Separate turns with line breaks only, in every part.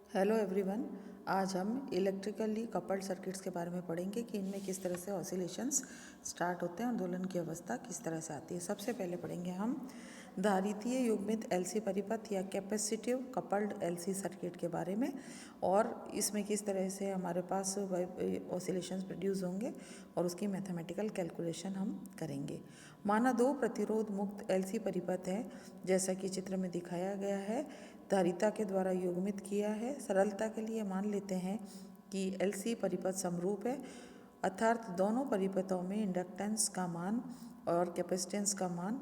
Hello everyone. आज हम electrically coupled circuits के बारे में पढ़ेंगे कि इनमें किस तरह से ऑसिलेशंस स्टार्ट होते हैं और दोलन की अवस्था किस तरह से आती है। सबसे पहले पढ़ेंगे हम धारितीय युग्मित एलसी परिपथ या कैपेसिटिव कपल्ड एलसी सर्किट के बारे में और इसमें किस तरह से हमारे पास ऑसिलेशंस प्रोड्यूस होंगे और उसकी मैथमेटिकल कैलकुलेशन हम करेंगे। माना दो प्रतिरोध मुक्त एलसी परिपथ है, जैसा कि चित्र में दिखाया गया है, धारिता के द्वारा युग्मित किया है। सरलता के लिए मान लेते हैं कि एलसी परिपथ समरूप है, अर्थात दोनों परिपथों में इंडक्टेंस का मान और कैपेसिटेंस का मान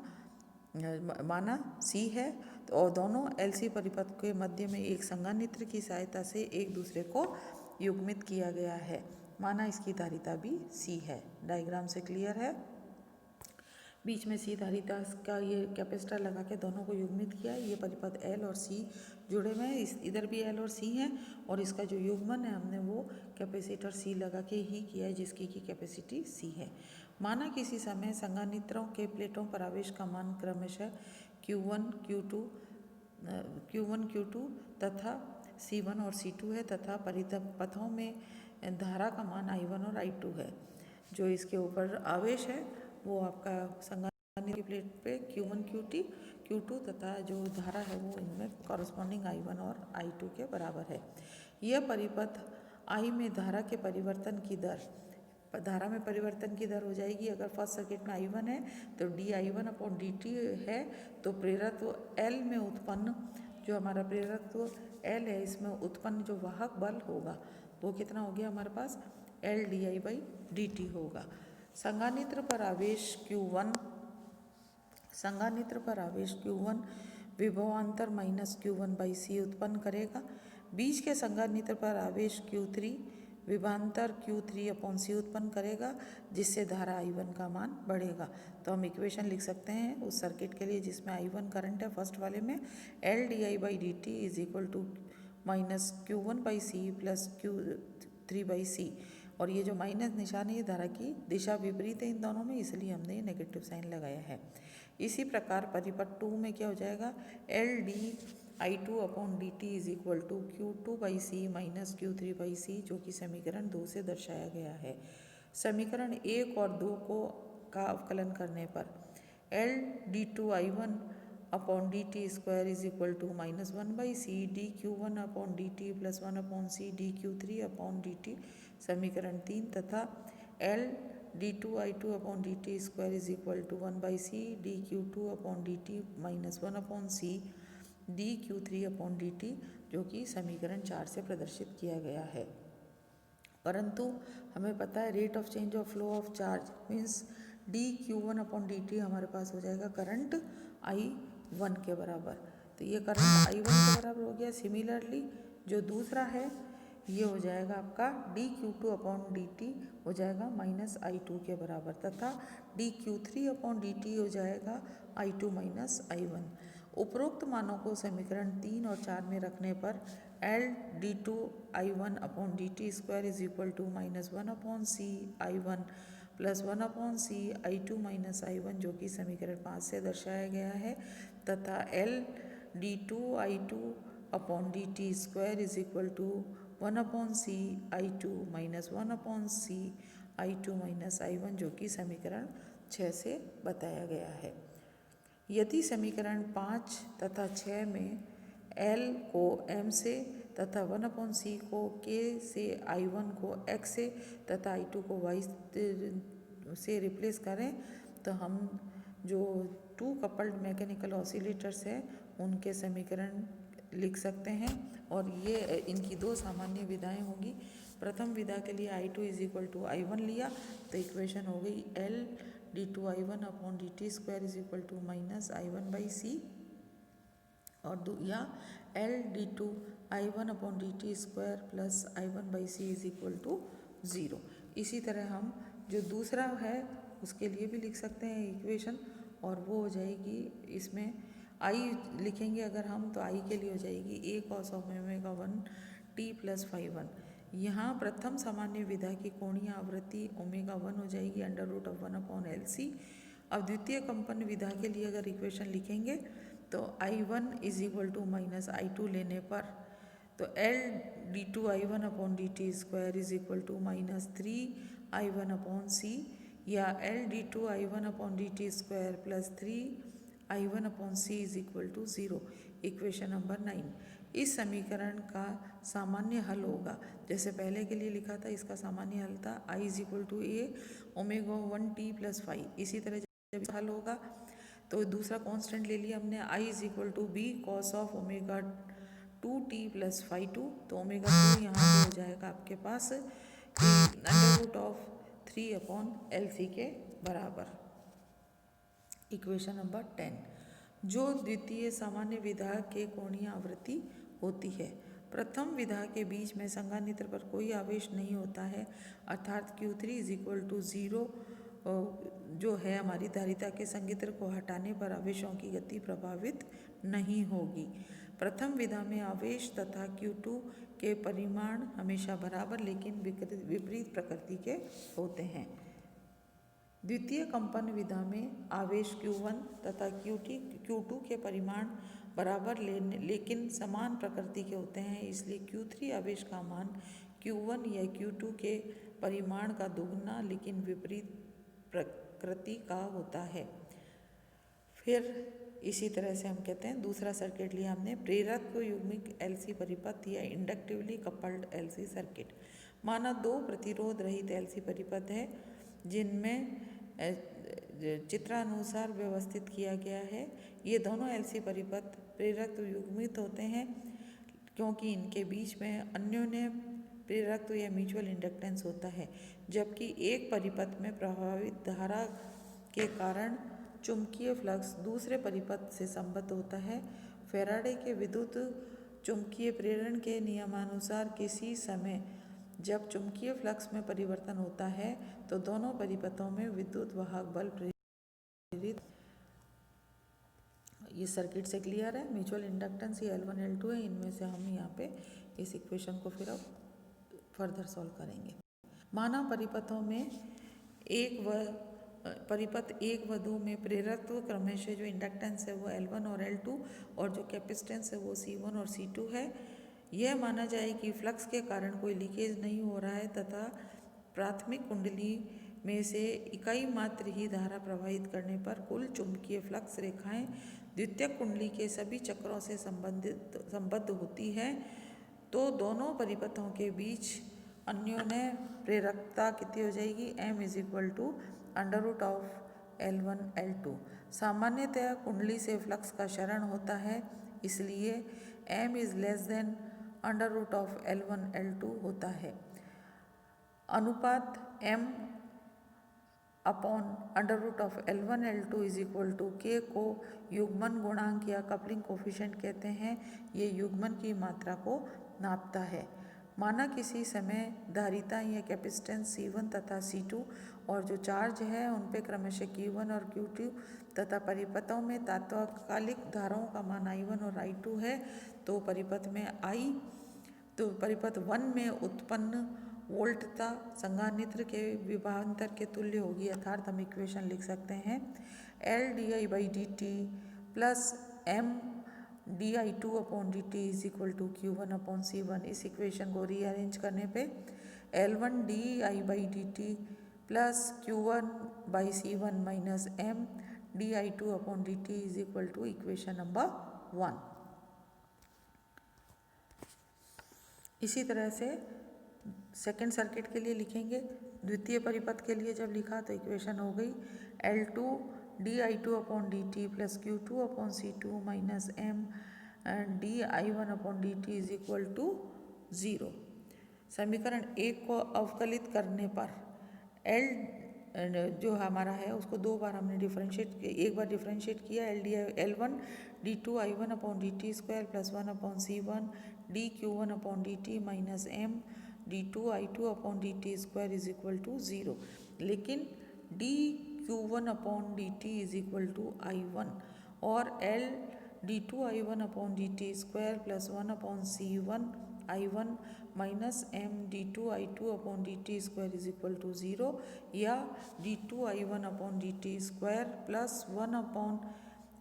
माना सी है और दोनों एलसी परिपथ के मध्य में एक संघनित्र की सहायता से एक दूसरे को युग्मित किया गया है। माना इसकी धारिता भी सी है। डायग्राम से क्लियर है। बीच में सी धारिता का ये कैपेसिटर लगा के दोनों को युग्मित किया है। ये परिपथ एल और सी जुड़े हुए हैं, इधर भी एल और सी हैं और इसका जो युग्मन है हमने वो कैपेसिटर सी लगा के ही किया है, जिसकी की कैपेसिटी सी है। माना किसी समय संघनित्रों के प्लेटों पर आवेश का मान क्रमशः Q1 Q2 तथा C1 और C2 है तथा परिपथों में धारा का मान I1 और I2 है। जो इसके ऊपर आवेश है वो आपका संघनित्र की प्लेट पे Q1 Q2 तथा जो धारा है वो इनमें कॉरस्पॉन्डिंग I1 और I2 के बराबर है। यह परिपथ I में धारा के परिवर्तन की दर, धारा में परिवर्तन की दर हो जाएगी। अगर फर्स्ट सर्किट में I1 है तो dI1/dt है, तो प्रेरकत्व L में उत्पन्न जो हमारा प्रेरकत्व L है, इसमें उत्पन्न जो वाहक बल होगा वो कितना हो गया हमारे पास LdI/dt होगा। संघनित्र पर आवेश Q1 विभवांतर -Q1/C उत्पन्न करेगा। बीच के संघनित्र पर आवेश Q3 विभवांतर Q3/C उत्पन्न करेगा, जिससे धारा I1 का मान बढ़ेगा। तो हम इक्वेशन लिख सकते हैं उस सर्किट के लिए जिसमें I1 करंट है, फर्स्ट वाले में LdI/dt -Q1/C Q3/C, और ये जो माइनस निशान है ये धारा की दिशा विपरीत है इन दोनों में, इसलिए हमने ये नेगेटिव साइन लगाया है। इसी प्रकार परिपथ 2 में क्या हो जाएगा, LdI2/dt Q2/C -Q3/C, जो कि समीकरण 2 से दर्शाया गया है। समीकरण 1 और 2 का अवकलन करने पर LD2I1/dt square -1/C dQ1/dt +1/C dQ3/dt समीकरण 3 तथा LD2I2/dt square =1/C dQ2/dt -1/C dQ3/dt, जो कि समीकरण 4 से प्रदर्शित किया गया है। परंतु हमें पता है rate of change of flow of charge means dQ1/dt हमारे पास हो जाएगा करंट I1 के बराबर। तो ये करंट I1 के बराबर हो गया। सिमिलरली जो दूसरा है ये हो जाएगा आपका dQ2/dt हो जाएगा -I2 के बराबर तथा dQ3/dt हो जाएगा I2 -I1। उपरोक्त मानों को समीकरण 3 और 4 में रखने पर LD2I1/dt square -1/C I1 +1/C I2 -I1, जो कि समीकरण 5 से दर्शाया गया है तथा LD2I2/dt square =1/C I2 -1/C I2 -I1, जो कि समीकरण 6 से बताया गया है। यदि समीकरण 5 तथा 6 में L को M से तथा 1/C को K से, I1 को X से तथा I2 को Y से रिप्लेस करें तो हम जो 2 कपल्ड मैकेनिकल ऑसिलेटर्स हैं उनके समीकरण लिख सकते हैं और ये इनकी 2 सामान्य विधाएं होंगी। प्रथम विधा के लिए I2 I1 लिया तो इक्वेशन हो गई LD2I1/dt स्क्वायर -I1/C, और या LD2I1/dt स्क्वायर +I1/C 0। इसी तरह हम जो दूसरा है उसके लिए भी लिख सकते हैं इक्वेशन, और वो हो जाएगी, इसमें I लिखेंगे अगर हम तो I के लिए हो जाएगी A cos⍵1t + ∅1। यहाँ प्रथम सामान्य विधा की कोणीय आवृत्ति ω1 हो जाएगी √1/LC। अब द्वितीय कंपन विधा के लिए अगर इक्वेशन लिखेंगे तो I1 = -I2 लेने पर तो L D two I one upon D T square is equal to minus 3 I1 upon C, या L D two I one upon D T square plus 3 I1 upon C is equal to 0। Equation number 9। इस समीकरण का सामान्य हल होगा, जैसे पहले के लिए लिखा था, इसका सामान्य हल था I is equal to A omega 1t plus 5। इसी तरह जब हल होगा तो दूसरा कांस्टेंट ले लिया हमने, I is equal to B cos of omega 2t plus 5 तो ओमेगा 2 यहाँ पे हो जाएगा आपके पास under root of 3 upon LC के बराबर। Equation number 10। जो द्वितीय सामान्य विधा के कोणीय आवृत्ति होती है, प्रथम विधा के बीच में संघानित्र पर कोई आवेश नहीं होता है, अर्थात Q3 इज इक्वल टू 0 जो है हमारी धारिता के संघित्र को हटाने पर आवेशों की गति प्रभावित नहीं होगी। प्रथम विधा में आवेश तथा Q2 के परिमाण हमेशा बराबर लेकिन विपरीत प्रकृति के होते हैं। द्वितीय कंपन विधा में आवेश Q1 तथा Q2 के परिमाण बराबर लेकिन समान प्रकृति के होते हैं, इसलिए Q3 आवेश का मान Q1 या Q2 के परिमाण का दुगना लेकिन विपरीत प्रकृति का होता है। फिर इसी तरह से हम कहते हैं, दूसरा सर्किट लिया हमने, प्रेरक युग्मिक LC परिपथ या इंडक्टिवली कपल्ड LC सर्किट। माना दो प्रतिरोध रहित LC परिपथ है जिनमें चित्रानुसार व्यवस्थित किया गया है। ये दोनों LC परिपथ प्रेरक युग्मित होते हैं क्योंकि इनके बीच में अन्योन्य प्रेरकत्व या म्यूचुअल इंडक्टेंस होता है, जबकि एक परिपथ में प्रभावित धारा के कारण चुंबकीय फ्लक्स दूसरे परिपथ से संबद्ध होता है। फैराडे के विद्युत चुंबकीय प्रेरण के नियमानुसार किसी समय जब चुंबकीय फ्लक्स में परिवर्तन होता है तो दोनों परिपथों में विद्युत वाहक बल प्रेरित। ये सर्किट से क्लियर है। म्यूचुअल इंडक्टेंस ये L1 L2 है, इनमें से हम यहाँ पे इस इक्वेशन को फिर अब फर्दर सॉल्व करेंगे। माना परिपथों में परिपथ 1 व 2 में प्रेरकत्व क्रमशः जो इंडक्टेंस है वो L1 और L2 और जो कैपेसिटेंस है वो C1 और C2 है। यह माना जाए कि फ्लक्स के कारण कोई लीकेज नहीं हो रहा है तथा प्राथमिक कुंडली में से इकाई मात्र ही धारा प्रवाहित करने पर कुल चुंबकीय फ्लक्स रेखाएं द्वितीयक कुंडली के सभी चक्रों से संबद्ध होती है, तो दोनों परिपथों के बीच अन्योन्य प्रेरकता कितनी हो जाएगी, M is equal to under root of L1 L2। सामान्यतया कुंडली से फ्लक्स का क्षरण होता है, इसलिए M is less than under root of L1 L2 होता है। अनुपात M upon under root of L1 L2 is equal to K को युग्मन गुणांक या कपलिंग कोफिशिएंट कहते हैं। ये युग्मन की मात्रा को नापता है। माना किसी समय धारिता या कैपेसिटेंस C1 तथा C2 और जो चार्ज है उन पे क्रमशः Q1 और Q2 तथा परिपथों में तात्कालिक धाराओं का मान I1 और I2 है, तो परिपथ 1 में उत्पन्न वोल्टता संघानित्र के विभवांतर के तुल्य होगी, अर्थात हम इक्वेशन लिख सकते हैं L/dI/dt plus M di2 upon dt is equal to Q1 upon C1। इस इक्वेशन को रीअरेंज करने पे L1 di/dt plus Q1 by C1 minus M di2 upon dt is equal to equation number 1। इसी तरह से सेकेंड सर्किट के लिए लिखेंगे। द्वितीय परिपथ के लिए जब लिखा तो इक्वेशन हो गई L2 di2 upon dt plus Q2 upon C2 minus M di1 upon dt is equal to 0। समीकरण 1 को अवकलित करने पर L जो हमारा है उसको दो बार हमने एक बार डिफरेंशिएट किया L1 d2 I1 upon dt square plus 1 upon C1 dQ1 upon dt minus M d2 I2 upon dt square is equal to 0। लेकिन dQ1 upon dt is equal to I1 और L d2 I1 upon dt square plus 1 upon C1 I1 minus M d2 I2 upon dt square is equal to 0 या d2 I1 upon dt square plus 1 upon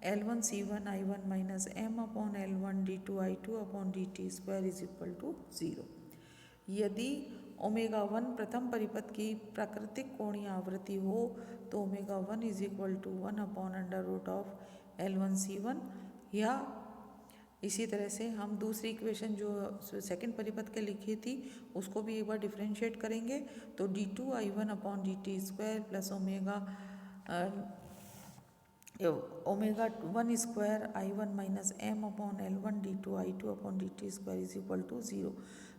L1C1 I1 minus M upon L1 D2 I2 upon DT square is equal to 0। यदि omega 1 प्रथम परिपथ की प्राकृतिक कोणीय आवृत्ति हो तो omega 1 is equal to 1 upon under root of L1C1, या इसी तरह से हम दूसरी इक्वेशन जो सेकंड परिपथ के लिखी थी उसको भी एक बार डिफ्रेंशिएट करेंगे तो D2 I1 upon DT square plus omega 1 square I1 minus M upon L1 D2 I2 upon DT square is equal to 0।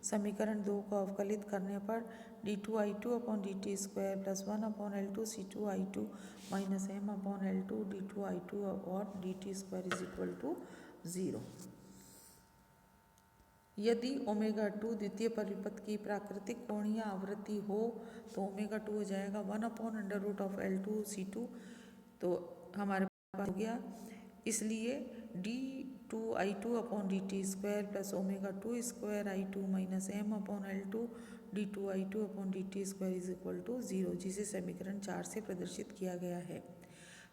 समीकरण 2 को अवकलित करने पर D2 I2 upon DT square plus 1 upon L2 C2 I2 minus M upon L2 D2 I2 और DT square is equal to 0। यदि omega 2 द्वितीय परिपथ की प्राकृतिक कोणीय आवृत्ति हो तो ओमेगा 2 हो जाएगा 1 upon under root of L2 C2, तो हमारे पास हो गया। इसलिए D2 I2 upon DT square plus omega 2 square I2 minus M upon L2 D2 I2 upon DT square is equal to 0, जिसे समीकरण 4 से प्रदर्शित किया गया है।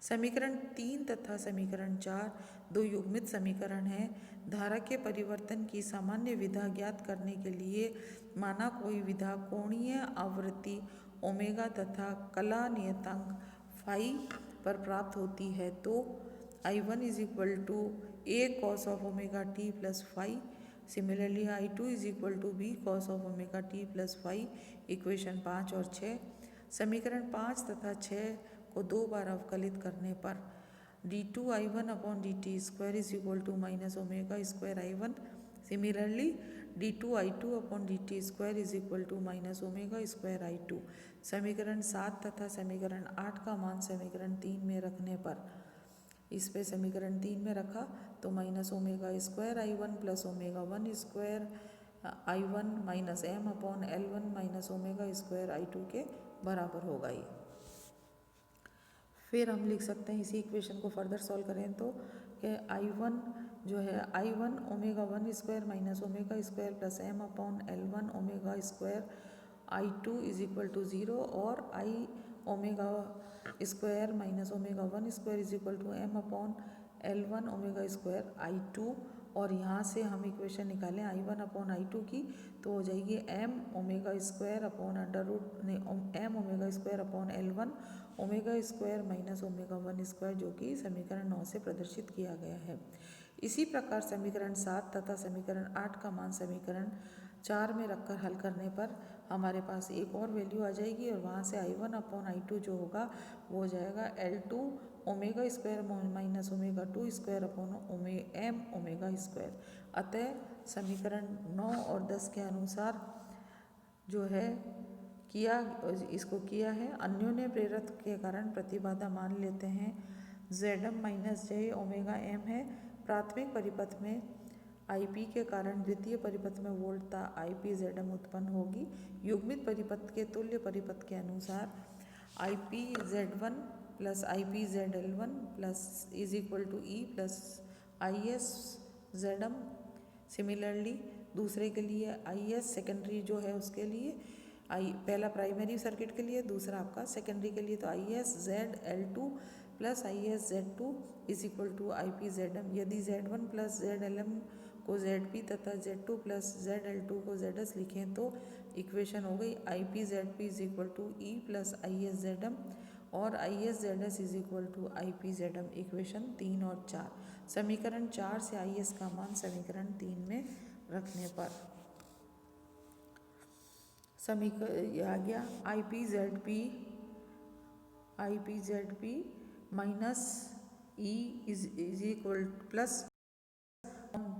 समीकरण 3 तथा समीकरण 4 दो युग्मित समीकरण हैं। धारा के परिवर्तन की सामान्य विधा ज्ञात करने के लिए माना कोई विधा कोणीय आवृत्ति ओमेगा तथा कला नियतांक फाई पर प्राप्त होती है तो I1 is equal to A cos of omega t plus phi, similarly I2 is equal to B cos of omega t plus phi, equation 5 और 6। समीकरण 5 तथा 6 को दो बार अवकलित करने पर D2 I1 upon DT square is equal to minus omega square I1, similarly D2 I2 upon DT square is equal to minus omega square I2। समीकरण 7 तथा समीकरण 8 का मान समीकरण 3 में रखने पर इस पे समीकरण 3 में रखा तो minus omega square I1 plus omega 1 square I1 minus M upon L1 minus omega square I2 के बराबर होगा ये। फिर हम लिख सकते हैं इसी इक्वेशन को फर्दर सॉल्व करें तो कि I1 जो है I1 omega 1 square minus omega square plus M upon L1 omega square I2 is equal to 0 और I omega square minus omega 1 square is equal to M upon L1 omega square I2, और यहाँ से हम equation निकालें I1 upon I2 की तो हो जाएगी M omega square upon under root M omega square upon L1 omega square minus omega 1 square, जो कि समीकरण 9 से प्रदर्शित किया गया है। इसी प्रकार समीकरण 7 तथा समीकरण 8 का मान समीकरण 4 में रखकर हल करने पर हमारे पास एक और वैल्यू आ जाएगी और वहाँ से I1 अपॉन I2 जो होगा वो हो जाएगा L2 omega square minus omega 2 square upon M omega square. अतः समीकरण 9 और 10 के अनुसार जो है इसको किया है। अन्योन्य प्रेरक के कारण प्रतिबाधा मान लेते हैं Zm minus J omega M है। प्राथमिक परिपथ में IP के कारण द्वितीय परिपथ में वोल्टता IP Zm उत्पन्न होगी। युग्मित परिपथ के तुल्य परिपथ के अनुसार IP Z1 plus IP ZL1 plus is equal to E plus IS Zm। Similarly दूसरे के लिए IS सेकेंडरी जो है उसके लिए पहला प्राइमरी सर्किट के लिए, दूसरा आपका सेकेंडरी के लिए, तो IS ZL2 plus IS Z2 is equal to IP Zm। यदि Z1 प्लस ZLM को ZP तथा Z2 प्लस ZL2 को ZS लिखें तो इक्वेशन हो गई IP ZP is equal to E plus IS Zm और IS ZS is equal to IP Zm, equation 3 और 4। समीकरण 4 से IS का मान समीकरण 3 में रखने पर आ गया IP ZP minus E is equal plus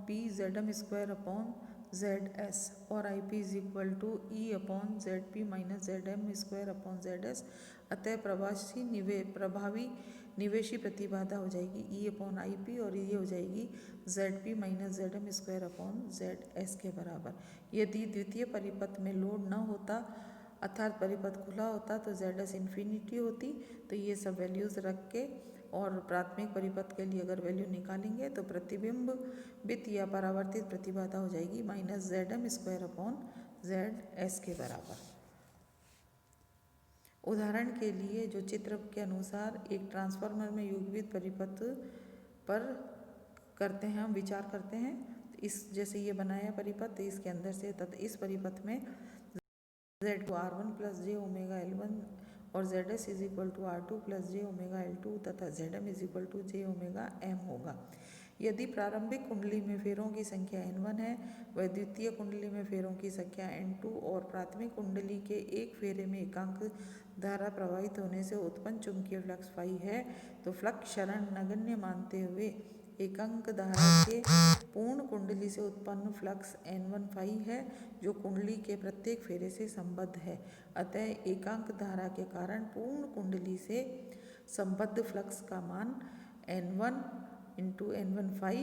P Zm square upon ZS और IP is equal to E upon ZP minus Zm square upon ZS। अतः प्रभावी निवेशी प्रतिबाधा हो जाएगी E अपॉन IP और ये हो जाएगी ZP minus Zm square upon ZS के बराबर। यदि द्वितीय परिपथ में लोड न होता अर्थात परिपथ खुला होता तो ZS इन्फिनिटी होती। तो ये सब वैल्यूज़ रख के और प्राथमिक परिपथ के लिए अगर वैल्यू निकालेंगे तो प्रतिबिंबित या परावर्तित प्रतिबाधा हो जाएगी minus Zm square upon ZS के बराबर। उदाहरण के लिए जो चित्र के अनुसार एक ट्रांसफार्मर में युग्मित परिपथ पर करते हैं, हम विचार करते हैं। इस जैसे ये बनाया परिपथ, इसके अंदर से तथा इस परिपथ में Z को R1 प्लस जे ओमेगा L1 और ZS is equal to R2 plus J omega L2 तथा ZM is equal to j omega M होगा। यदि प्रारंभिक कुंडली में फेरों की संख्या N1 है व द्वितीय कुंडली में फेरों की संख्या N2 और प्राथमिक कुंडली के एक फेरे में एकांक धारा प्रवाहित होने से उत्पन्न चुंबकीय फ्लक्स फाई है, तो फ्लक्स क्षरण नगण्य मानते हुए एकांक धारा के पूर्ण कुंडली से उत्पन्न फ्लक्स N1 फाई है, जो कुंडली के प्रत्येक फेरे से संबद्ध है। अतः एकांक धारा के कारण पूर्ण कुंडली से संबद्ध फ्लक्स का मान N1 into N1 phi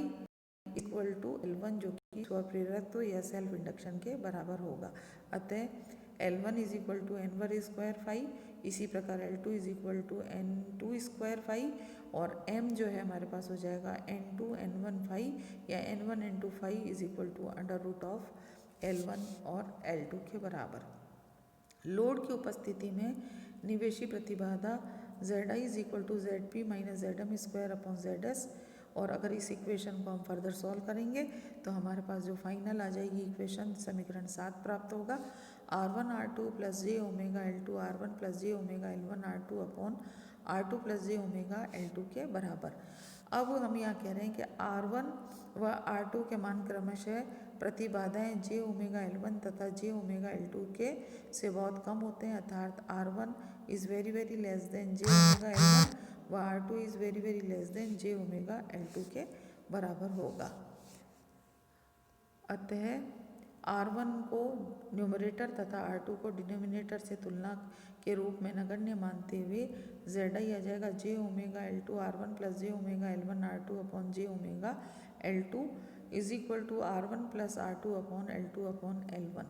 equal to L1, जो कि स्वप्रेरकत्व या सेल्फ इंडक्शन के बराबर होगा। अतः L1 is equal to N1 square phi, इसी प्रकार L2 is equal to N2 square phi, और M जो है हमारे पास हो जाएगा N2 N1 फाई या N1 N2 phi is equal to under root of L1 और L2 के बराबर। लोड की उपस्थिति में निवेशी प्रतिबाधा Zi is equal to Zp minus Zm square upon Zs, और अगर इस इक्वेशन को हम फर्दर सॉल्व करेंगे तो हमारे पास जो फाइनल आ जाएगी इक्वेशन समीकरण 7 प्राप्त होगा। R1 R2 प्लस जे ओमेगा L2 R1 प्लस जे omega L1 R2 upon R2 plus जे ओमेगा L2 के बराबर। अब हम यहाँ कह रहे हैं कि R1 व R2 के मान क्रमशः प्रतिबाधाएं जे ओमेगा L1 तथा जे ओमेगा L2 के से बहुत कम होते हैं, अर्थात R1 is very very less than J omega L1 व R2 is very very less than J omega L2 के बराबर होगा। अतः R1 को न्यूमरेटर तथा R2 को डिनोमिनेटर से तुलना के रूप में नगण्य मानते हुए Zi आ जाएगा J omega L2 R1 plus J omega L1 R2 upon J omega L2 is equal to R1 plus R2 upon L2 upon L1,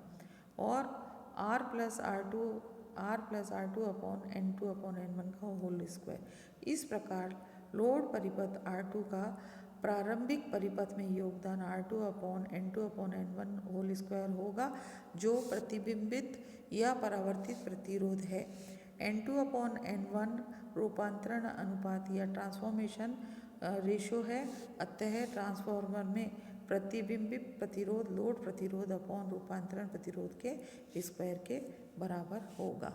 और R plus R2 upon N2 upon N1 का whole square. इस प्रकार load परिपथ R2 का प्रारंभिक परिपथ में योगदान R2 upon N2 upon N1 whole square होगा, जो प्रतिबिंबित या परावर्तित प्रतिरोध है। N2 अपॉन N1 रूपांतरण अनुपात या ट्रांसफॉर्मेशन रेशो है। अतः ट्रांसफॉर्मर में प्रतिबिंबित प्रतिरोध लोड प्रतिरोध अपॉन रूपांतरण प्रतिरोध के स्क्वायर के बराबर होगा।